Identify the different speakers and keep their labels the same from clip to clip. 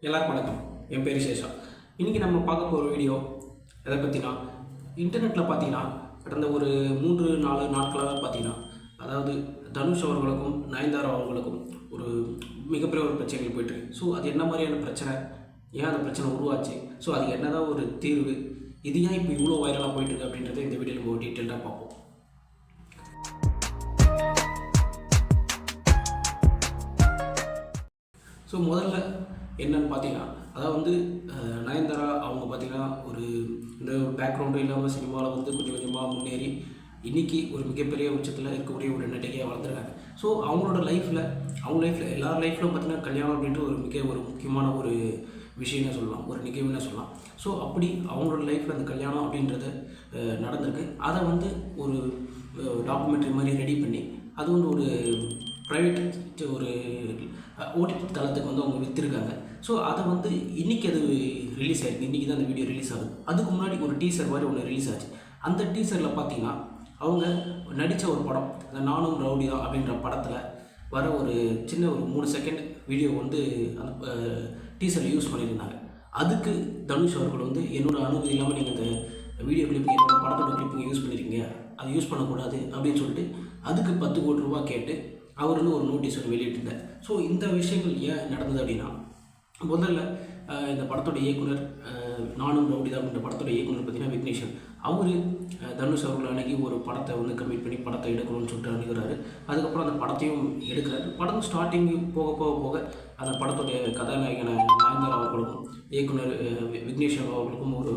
Speaker 1: எல்லாருக்கும் வணக்கம். என் பேர் சேஷா. இன்றைக்கி நம்ம பார்க்க போகிற வீடியோ எதை பற்றினா, இன்டர்நெட்டில் பார்த்தீங்கன்னா கடந்த ஒரு 3-4 நாட்களாக பார்த்தீங்கன்னா, அதாவது தனுஷ் அவர்களுக்கும் நயன்தாரா அவர்களுக்கும் ஒரு மிகப்பெரிய ஒரு பிரச்சனைகள் போயிட்டுருக்கு. ஸோ அது என்ன மாதிரியான பிரச்சனை, ஏன் அந்த பிரச்சனை உருவாச்சு, ஸோ அதுக்கு என்ன தான் ஒரு தீர்வு, இது ஏன் இப்போ இவ்வளோ வைரலாக போயிட்டுருக்கு அப்படின்றத இந்த வீடியோவில் நம்ம டீட்டெயிலாக பார்ப்போம். ஸோ முதல்ல என்னன்னு பார்த்தீங்கன்னா, அதாவது வந்து நயன்தாரா அவங்க பார்த்தீங்கன்னா ஒரு இந்த பேக்ரவுண்டும் இல்லாமல் சினிமாவில் வந்து கொஞ்சம் கொஞ்சமாக முன்னேறி இன்றைக்கி ஒரு மிகப்பெரிய உச்சத்தில் இருக்கக்கூடிய ஒரு நடிகையாக வளர்ந்துருக்காங்க. ஸோ அவங்களோட லைஃப்பில் எல்லார் லைஃப்லையும் பார்த்தீங்கன்னா கல்யாணம் அப்படின்ட்டு ஒரு முக்கியமான ஒரு விஷயம்னு சொல்லலாம், ஒரு நிகழ்வுன்னு சொல்லலாம். ஸோ அப்படி அவங்களோட லைஃப்பில் அந்த கல்யாணம் அப்படின்றது நடந்திருக்கு. அதை வந்து ஒரு டாக்குமெண்ட்ரி மாதிரி ரெடி பண்ணி அது வந்து ஒரு ப்ரைவேட் ஒரு ஓடிடி தளத்துக்கு வந்து அவங்க விற்றுருக்காங்க. ஸோ அதை வந்து இன்றைக்கி அது ரிலீஸ் ஆகிருக்கு. இன்றைக்கி தான் அந்த வீடியோ ரிலீஸ் ஆகுது. அதுக்கு முன்னாடி ஒரு டீசர் மாதிரி ஒன்று ரிலீஸ் ஆச்சு. அந்த டீசரில் பார்த்தீங்கன்னா அவங்க நடித்த ஒரு படம், அந்த நானும் ரவுடி தான் அப்படின்ற படத்தில் வர ஒரு சின்ன ஒரு 3 செகண்ட் வீடியோ வந்து அந்த டீசரில் யூஸ் பண்ணியிருந்தாங்க. அதுக்கு தனுஷ் அவர்கள் வந்து என்னோடய அனுமதி இல்லாமல் நீங்கள் அந்த வீடியோ கிளிப்பிங், என்னோடய படத்தோட கிளிப்பிங் யூஸ் பண்ணியிருக்கீங்க, அது யூஸ் பண்ணக்கூடாது அப்படின்னு சொல்லிட்டு அதுக்கு 10 கோடி ரூபா கேட்டு அவர் வந்து ஒரு நோட்டீஸ் ஒன்று வெளியிட்டிருந்தார். ஸோ இந்த விஷயங்கள் ஏன் நடந்தது அப்படின்னா, முதல்ல இந்த படத்தோட இயக்குனர் நானும் ரவுடி தான் அப்படின்ற படத்தோட இயக்குனர் பார்த்தீங்கன்னா விக்னேஷன், அவர் தனுஷ் அவர்கள் அன்றைக்கி ஒரு படத்தை வந்து கமிட் பண்ணி படத்தை எடுக்கணும்னு சொல்லிட்டு அணுகிறாரு. அதுக்கப்புறம் அந்த படத்தையும் எடுக்கிறாரு. படம் ஸ்டார்டிங் போக போக போக அந்த படத்துடைய கதாநாயகன நயன்தாரா அவர்களுக்கும் இயக்குனர் விக்னேஷன் அவர்களுக்கும் ஒரு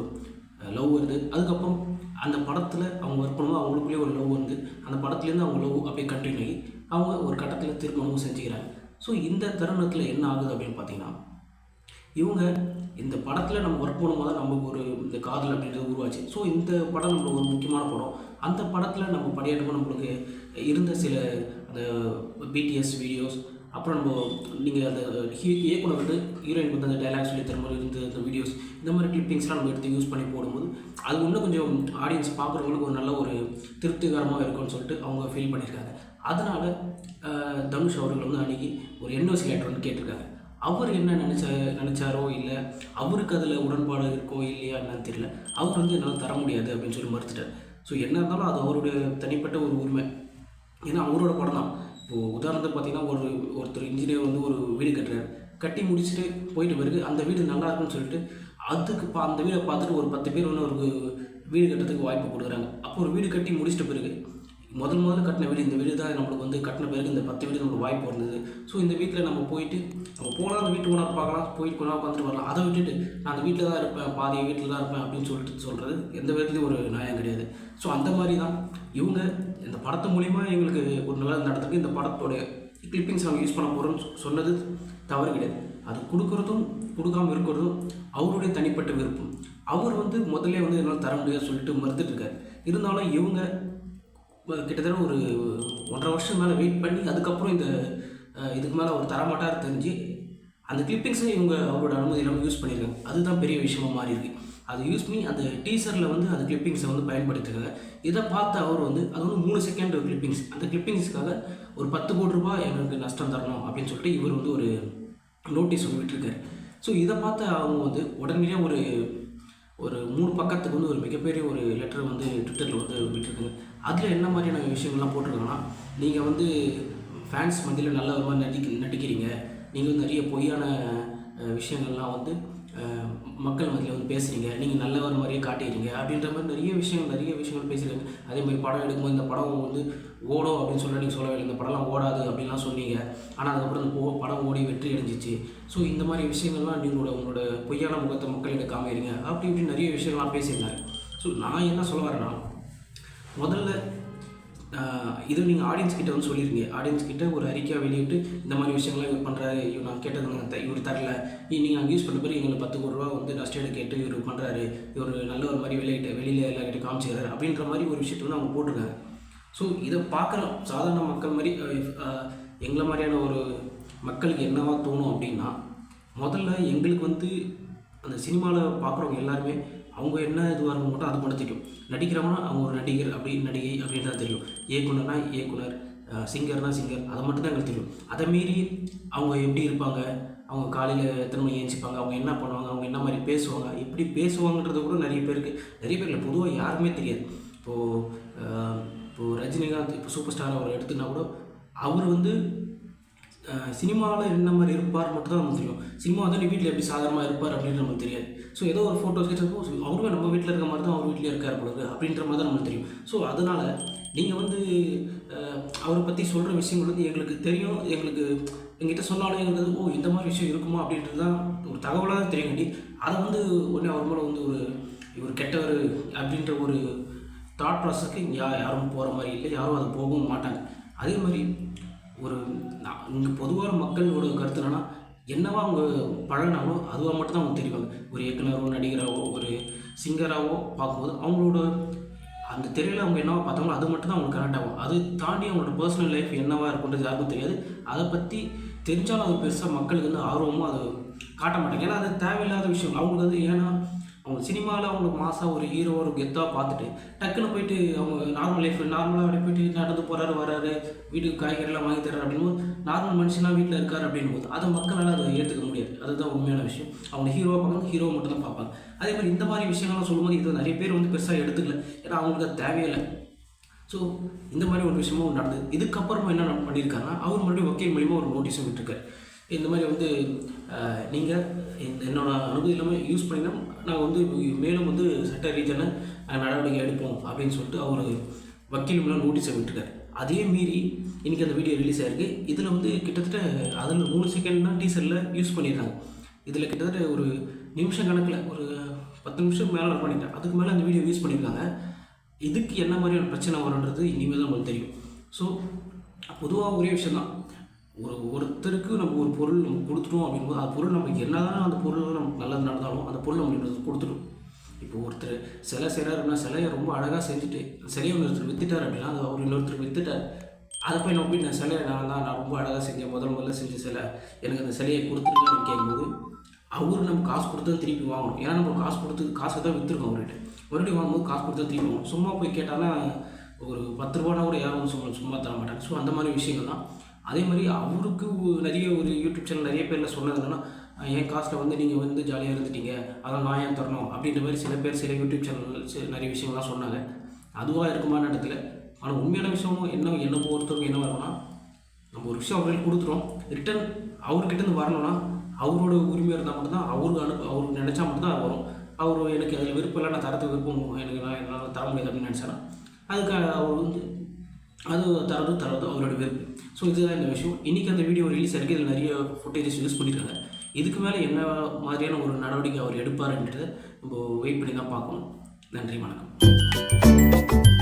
Speaker 1: லவ் வருது. அதுக்கப்புறம் அந்த படத்தில் அவங்க ஒர்க் பண்ணும்போது அவங்களுக்குள்ளேயே ஒரு லவ் வந்து அந்த படத்துலேருந்து அவங்க லவ் அப்படியே கண்டினியூ ஆகி அவங்க ஒரு கட்டத்தில் திருமணமும் செஞ்சுக்கிறாங்க. ஸோ இந்த தருணத்தில் என்ன ஆகுது அப்படின்னு பார்த்தீங்கன்னா, இவங்க இந்த படத்தில் நம்ம ஒர்க் பண்ணும்போது தான் நமக்கு ஒரு இந்த காதல் அப்படின்றது உருவாச்சு. ஸோ இந்த படம் நம்மளுக்கு ஒரு முக்கியமான படம். அந்த படத்தில் நம்ம படியாட்டமாக நம்மளுக்கு இருந்த சில அந்த பிடிஎஸ் வீடியோஸ், அப்புறம் நீங்கள் அந்த இயக்குனர் வந்து ஹீரோயின் வந்து அந்த டைலாக் சொல்லி தரும்போது இருந்த அந்த வீடியோஸ், இந்த மாதிரி கிளிப்பிங்ஸ்லாம் நம்ம எடுத்து யூஸ் பண்ணி போடும்போது அது இன்னும் கொஞ்சம் ஆடியன்ஸ் பார்க்குறவங்களுக்கு ஒரு நல்ல ஒரு திருப்திகரமாக இருக்கும்னு சொல்லிட்டு அவங்க ஃபீல் பண்ணியிருக்காங்க. அதனால் தனுஷ் அவர்கள் வந்து அன்றைக்கி ஒரு என்ஓசி லெட்டர் வந்து கேட்டிருக்காங்க. அவர் என்ன நினச்சாரோ இல்லை அவருக்கு அதில் உடன்பாடு இருக்கோ இல்லையா என்னன்னு தெரியல. அவர் வந்து என்னால் தர முடியாது அப்படின்னு சொல்லி மறுத்துட்டார். ஸோ என்ன இருந்தாலும் அது அவருடைய தனிப்பட்ட ஒரு உரிமை, ஏன்னா அவரோட படம் தான். இப்போது உதாரணத்துக்கு பார்த்தீங்கன்னா ஒருத்தர் இன்ஜினியர் வந்து ஒரு வீடு கட்டுறாரு, கட்டி முடிச்சுட்டு போயிட்டு பிறகு அந்த வீடு நல்லா இருக்குன்னு சொல்லிட்டு அதுக்கு அந்த வீடை பார்த்துட்டு ஒரு 10 பேர் வந்து ஒரு வீடு கட்டுறதுக்கு வாய்ப்பு கொடுக்குறாங்க. அப்போ ஒரு வீடு கட்டி முடிச்சிட்ட பிறகு முதல்ல கட்டின வீடு, இந்த வீடு தான் நம்மளுக்கு வந்து கட்டின பிறகு இந்த 10 வீடு நம்மளுக்கு வாய்ப்பு வந்தது. ஸோ இந்த வீட்டில் நம்ம போனால் அந்த வீட்டு ஓனர் பார்க்கலாம், போயிட்டு கொஞ்ச நாள் உட்காந்துட்டு வரலாம். அதை விட்டுட்டு நான் அந்த வீட்டில் தான் இருப்பேன், பாதி வீட்டில் தான் இருப்பேன் அப்படின்னு சொல்கிறது எந்த விதத்துலையும் ஒரு நியாயம் கிடையாது. ஸோ அந்த மாதிரி தான் இவங்க இந்த படத்து மூலிமா எங்களுக்கு ஒரு நல்லது நடத்துக்கு இந்த படத்தோடைய கிளிப்பிங்ஸ் அவங்க யூஸ் பண்ண போகிறோம்னு சொன்னது தவறு கிடையாது. அது கொடுக்குறதும் கொடுக்காமல் இருக்கிறதும் அவருடைய தனிப்பட்ட விருப்பம். அவர் வந்து முதல்ல வந்து என்னால் தர முடியாது சொல்லிட்டு மறுத்துட்டு இருக்காரு. இருந்தாலும் இவங்க கிட்டத்தட்ட ஒரு 1.5 வருஷம் மேலே வெயிட் பண்ணி அதுக்கப்புறம் இதுக்கு மேலே அவர் தரமாட்டார் தெரிஞ்சு அந்த கிளிப்பிங்ஸை இவங்க அவரோட அனுமதி இல்லாமல் யூஸ் பண்ணியிருக்காங்க. அதுதான் பெரிய விஷயமாக மாறி இருக்குது. அதை யூஸ் பண்ணி அந்த டீசரில் வந்து அந்த கிளிப்பிங்ஸை வந்து பயன்படுத்திருக்காங்க. இதை பார்த்து அவர் வந்து அது வந்து 3 செகண்ட் கிளிப்பிங்ஸ், அந்த கிளிப்பிங்ஸுக்காக ஒரு 10 கோடி ரூபாய் எங்களுக்கு நஷ்டம் தரணும் அப்படின்னு சொல்லிட்டு இவர் வந்து ஒரு நோட்டீஸ் ஒன்று விட்டுருக்காரு. ஸோ இதை பார்த்து அவங்க வந்து உடனடியாக ஒரு 3 பக்கத்துக்கு வந்து ஒரு மிகப்பெரிய ஒரு லெட்டர் வந்து ட்விட்டரில் வந்து விட்டுருக்காங்க. அதில் என்ன மாதிரியான விஷயங்கள்லாம் போட்டிருக்காங்கன்னா, நீங்கள் வந்து ஃபேன்ஸ் மத்தியில் நல்ல விதமாக நடிக்கிறீங்க, நீங்கள் வந்து நிறைய பொய்யான விஷயங்கள்லாம் வந்து மக்கள் மத்தியில் வந்து பேசுகிறீங்க, நீங்கள் நல்லவர் மாதிரியே காட்டிடுறீங்க அப்படின்ற மாதிரி நிறைய விஷயங்கள் பேசுகிறாங்க. அதே மாதிரி படம் எடுக்கும்போது இந்த படம் வந்து ஓடும் அப்படின்னு சொல்ல நீங்கள் சொல்லவே இல்லை, இந்த படம்லாம் ஓடாது அப்படின்லாம் சொன்னீங்க, ஆனால் அதுக்கப்புறம் இந்த படம் ஓடி வெற்றி அடைஞ்சிச்சு. ஸோ இந்த மாதிரி விஷயங்கள்லாம் உங்களோட பொய்யான முகத்தை மக்களிட காமிக்கிறீங்க அப்படி இப்படி நிறைய விஷயங்கள்லாம் பேசியிருந்தாங்க. ஸோ நான் என்ன சொல்ல வரேன்னா, முதல்ல இது நீங்கள் ஆடியன்ஸ் கிட்ட வந்து சொல்லிடுங்க. ஆடியன்ஸ் கிட்ட ஒரு அறிக்கையாக வெளியிட்டு இந்த மாதிரி விஷயங்கள்லாம் இவர் பண்ணுறாரு, நான் கேட்டதுங்க இவர் தரல, நீங்கள் அங்கே யூஸ் பண்ண பிறகு எங்களுக்கு 10 கோடி ரூபா வந்து நஷ்டம் கேட்டு இவர் பண்ணுறாரு, இவர் நல்ல ஒரு மாதிரி வெளியில் எல்லாருக்கிட்ட காமிச்சிக்கிறாரு அப்படின்ற மாதிரி ஒரு விஷயத்தை வந்து அவங்க போட்டிருக்காங்க. ஸோ இதை பார்க்குற சாதாரண மக்கள் மாதிரி எங்களை மாதிரியான ஒரு மக்களுக்கு என்னவா தோணும் அப்படின்னா, முதல்ல எங்களுக்கு வந்து அந்த சினிமாவில் பார்க்குறவங்க எல்லாருமே அவங்க என்ன இதுவாக இருக்க மட்டும் அது மட்டும் தெரியும். நடிக்கிறவங்கன்னா அவங்க ஒரு நடிகர் நடிகை அப்படின்னு தான் தெரியும். இயக்குனர்னா இயக்குனர், சிங்கர்னா சிங்கர், அதை மட்டும் தான் எங்களுக்கு தெரியும். அதை மீறி அவங்க எப்படி இருப்பாங்க, அவங்க காலையில் எத்தனை மணிக்கு எழுந்திரிப்பாங்க, அவங்க என்ன பண்ணுவாங்க, அவங்க என்ன மாதிரி பேசுவாங்க, எப்படி பேசுவாங்கன்றது கூட நிறைய பேர் இல்லை, பொதுவாக யாருமே தெரியாது. இப்போது ரஜினிகாந்த் இப்போ சூப்பர் ஸ்டார் அவர் எடுத்துனா கூட அவர் வந்து சினிமாவில் என்ன மாதிரி இருப்பார் மட்டும் தான் நமக்கு தெரியும். சினிமா வந்து வீட்டில் எப்படி சாதாரணமாக இருப்பார் அப்படின்றது நமக்கு தெரியாது. ஸோ ஏதோ ஒரு ஃபோட்டோஸ் கேட்டப்போ அவருமே நம்ம வீட்டில் இருக்க மாதிரி தான் அவர் வீட்டிலே இருக்கார் பொழுது அப்படின்ற மாதிரி தான் நமக்கு தெரியும். ஸோ அதனால் நீங்கள் வந்து அவரை பற்றி சொல்கிற விஷயங்கள் வந்து எங்களுக்கு தெரியும், எங்கிட்ட சொன்னாலும் எங்களுக்கு இந்த மாதிரி விஷயம் இருக்குமா அப்படின்றது தான் ஒரு தகவலாக தான் தெரியுங்கண்டி. அதை வந்து உடனே அவர் மேலே வந்து இவர் கெட்டவர் அப்படின்ற ஒரு தாட் ப்ராசஸ்க்கு யாரும் போகிற மாதிரி இல்லை, யாரும் அதை போகவும் மாட்டாங்க. அதே மாதிரி இங்கே பொதுவான மக்களோட கருத்து என்னன்னா, என்னவா அவங்க பழகினாலோ அதுவாக மட்டும் தான் அவங்க தெரிவாங்க. ஒரு இயக்குனரோ நடிகராகவோ ஒரு சிங்கராகவோ பார்க்கும்போது அவங்களோட அந்த திரையில் அவங்க என்னவா பார்த்தாங்களோ அது மட்டும் தான் அவங்களுக்கு கனெக்ட் ஆகும். அது தாண்டி அவங்களோட பர்சனல் லைஃப் என்னவா இருக்குன்றது யாருக்கும் தெரியாது. அதை பற்றி தெரிஞ்சாலும் அது பெருசாக மக்களுக்கு வந்து ஆர்வமும் அதை காட்ட மாட்டாங்க. ஏன்னா அது தேவையில்லாத விஷயம் அவங்களுக்கு வந்து. ஏன்னா அவங்க சினிமாவில் அவங்க மாதம் ஒரு ஹீரோ ஒரு கெத்தாக பார்த்துட்டு டக்குன்னு போயிட்டு அவங்க நார்மல் லைஃப் நார்மலாக அப்படி போயிட்டு நடந்து போகிறாரு வராரு, வீட்டுக்கு காய்கறிலாம் வாங்கி தர்றாரு அப்படின்போது நார்மல் மனுஷனாக வீட்டில் இருக்கார் அப்படின்போது அதை மக்களால் அதை ஏற்றுக்க முடியாது. அதுதான் உண்மையான விஷயம். அவங்க ஹீரோவாக பார்ப்பாங்க, ஹீரோவை மட்டும் தான் பார்ப்பாங்க. அதே மாதிரி இந்த மாதிரி விஷயங்கள்லாம் சொல்லும்போது இது நிறைய பேர் வந்து பெருசாக எடுத்துக்கல, ஏன்னா அவங்களுக்கு அது தேவையில்லை. ஸோ இந்த மாதிரி ஒரு விஷயமும் நடந்தது. இதுக்கப்புறமா என்ன பண்ணியிருக்காங்கன்னா, அவர் மறுபடியும் வக்கீல் மூலிமா ஒரு நோட்டீஸும் விட்டுருக்காரு. இந்த மாதிரி வந்து நீங்கள் என்னோடய அனுமதி இல்லாமல் யூஸ் பண்ணினா நாங்கள் வந்து மேலும் வந்து சட்ட ரீதியான நடவடிக்கை எடுப்போம் அப்படின்னு சொல்லிட்டு அவர் வக்கீல் மூலம் நோட்டீஸை விட்டுருக்காரு. அதே மீறி இன்றைக்கி அந்த வீடியோ ரிலீஸ் ஆகிருக்கு. இதில் வந்து கிட்டத்தட்ட அதில் 3 செகண்ட் தான் டீசரில் யூஸ் பண்ணியிருக்காங்க. இதில் கிட்டத்தட்ட ஒரு நிமிஷம் கணக்கில் ஒரு 10 நிமிஷம் மேலே பண்ணிட்டேன், அதுக்கு மேலே அந்த வீடியோ யூஸ் பண்ணியிருக்காங்க. இதுக்கு என்ன மாதிரியான பிரச்சனை வரும்ன்றது இனிமேல் தான் நம்மளுக்கு தெரியும். ஸோ பொதுவாக ஒரே விஷயந்தான், ஒருத்தருக்கு நம்ம ஒரு பொருள் நம்ம கொடுத்துட்டோம் அப்படிங்கும்போது அந்த பொருள் நமக்கு என்ன தான் அந்த பொருள் நமக்கு நல்லது நடந்தாலும் அந்த பொருள் நம்ம கொடுத்துடும். இப்போ ஒருத்தர் சிலை செய்கிறார் அப்படின்னா சிலையை ரொம்ப அழகாக செஞ்சுட்டு சிலையை ஒருத்தர் விற்றுட்டார் அப்படின்னா அது அவர் இன்னொருத்தர் விற்றுட்டார். அதை போய் நம்ம போய் நான் சிலையை நான் ரொம்ப அழகாக செஞ்சேன், முதல்ல செஞ்ச சிலை, எனக்கு அந்த சிலையை கொடுத்துருக்கேன்னு கேட்கும்போது அவர் நம்ம காசு கொடுத்து தான் திருப்பி வாங்கணும். ஏன்னா நம்ம காசு தான் விற்றுருக்கோம் அவர்கிட்ட. மறுபடியும் வாங்கும்போது காசு கொடுத்து தான் திருப்பி வாங்கணும். சும்மா போய் கேட்டாங்கன்னா ஒரு 10 ரூபானா கூட யாரும் சும்மா தர மாட்டாங்க. ஸோ அந்த மாதிரி விஷயங்கள் தான். அதே மாதிரி அவருக்கு நிறைய ஒரு யூடியூப் சேனல் நிறைய பேரில் சொன்னது என்னன்னா, என் காசில் வந்து நீங்கள் வந்து ஜாலியாக இருந்துட்டீங்க, அதெல்லாம் நான் ஏன் தரணும் அப்படின்ற மாதிரி சில யூடியூப் சேனல் நிறைய விஷயங்கள்லாம் சொன்னாங்க. அதுவாக இருக்குமான இடத்துல. ஆனால் உண்மையான விஷயமும் என்ன பொறுத்தவரைக்கும் என்ன வரும்னா, நம்ம ஒரு விஷயம் அவர்களுக்கு கொடுத்துரும், ரிட்டன் அவர்கிட்டருந்து வரணும்னா அவரோட உரிமை இருந்தால் மட்டும்தான் அவருக்கு நினச்சா மட்டும்தான் அது வரும். அவர் எனக்கு அதில் விருப்பம் இல்லை, நான் தரத்துக்கு விருப்பம் என்னால் தர முடியாது அப்படின்னு நினச்சானா அதுக்கு அவர் வந்து அது தரது அவரோட விருப்பம். ஸோ இதுதான் இந்த விஷயம். இன்றைக்கி அந்த வீடியோ ரிலீஸ் ஆகிருக்கு. இதில் நிறைய ஃபுட்டேஜஸ் யூஸ் பண்ணியிருக்காங்க. இதுக்கு மேலே என்ன மாதிரியான ஒரு நடவடிக்கை அவர் எடுப்பாருன்றதை நம்ம வெயிட் பண்ணி தான் பார்க்கணும். நன்றி, வணக்கம்.